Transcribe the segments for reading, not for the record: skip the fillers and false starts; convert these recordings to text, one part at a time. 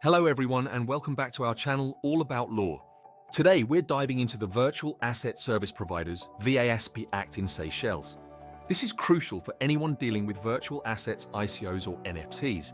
Hello everyone and welcome back to our channel all about law. Today we're diving into the Virtual Asset Service Providers VASP Act in Seychelles. This is crucial for anyone dealing with virtual assets, ICOs or NFTs.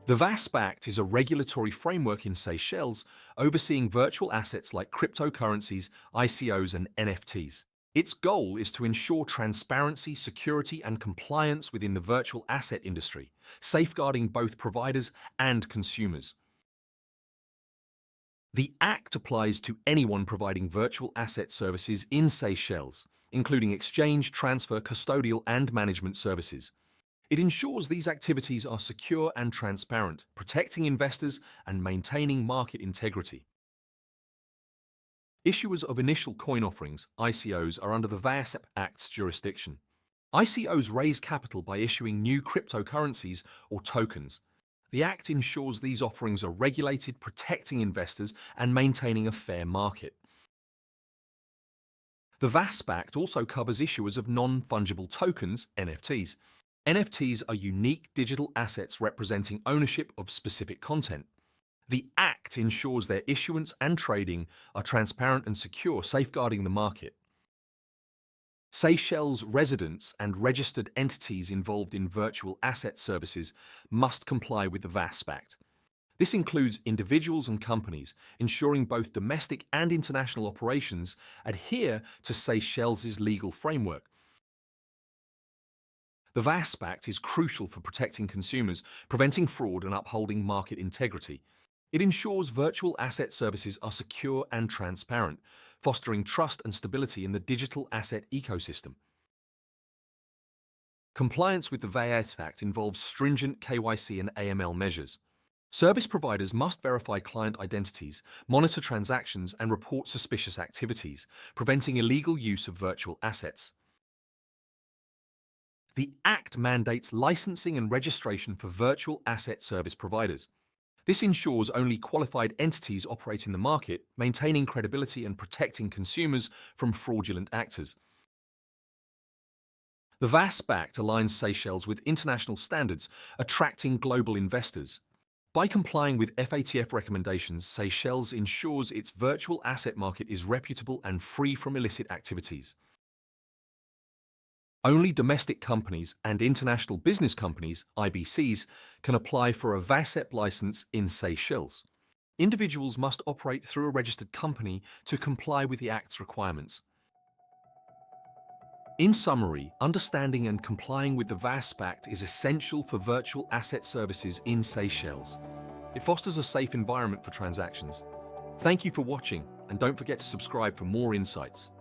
The VASP Act is a regulatory framework in Seychelles overseeing virtual assets like cryptocurrencies, ICOs and NFTs. Its goal is to ensure transparency, security, and compliance within the virtual asset industry, safeguarding both providers and consumers. The Act applies to anyone providing virtual asset services in Seychelles, including exchange, transfer, custodial, and management services. It ensures these activities are secure and transparent, protecting investors and maintaining market integrity. Issuers of initial coin offerings, ICOs, are under the VASP Act's jurisdiction. ICOs raise capital by issuing new cryptocurrencies or tokens. The Act ensures these offerings are regulated, protecting investors and maintaining a fair market. The VASP Act also covers issuers of non-fungible tokens, NFTs. NFTs are unique digital assets representing ownership of specific content. The Act ensures their issuance and trading are transparent and secure, safeguarding the market. Seychelles residents and registered entities involved in virtual asset services must comply with the VASP Act. This includes individuals and companies, ensuring both domestic and international operations adhere to Seychelles' legal framework. The VASP Act is crucial for protecting consumers, preventing fraud and upholding market integrity. It ensures virtual asset services are secure and transparent, fostering trust and stability in the digital asset ecosystem. Compliance with the VASP Act involves stringent KYC and AML measures. Service providers must verify client identities, monitor transactions, and report suspicious activities, preventing illegal use of virtual assets. The Act mandates licensing and registration for virtual asset service providers. This ensures only qualified entities operate in the market, maintaining credibility and protecting consumers from fraudulent actors. The VASP Act aligns Seychelles with international standards, attracting global investors. By complying with FATF recommendations, Seychelles ensures its virtual asset market is reputable and free from illicit activities. Only domestic companies and international business companies, IBCs, can apply for a VASP license in Seychelles. Individuals must operate through a registered company to comply with the Act's requirements. In summary, understanding and complying with the VASP Act is essential for virtual asset services in Seychelles. It fosters a safe environment for transactions. Thank you for watching, and don't forget to subscribe for more insights.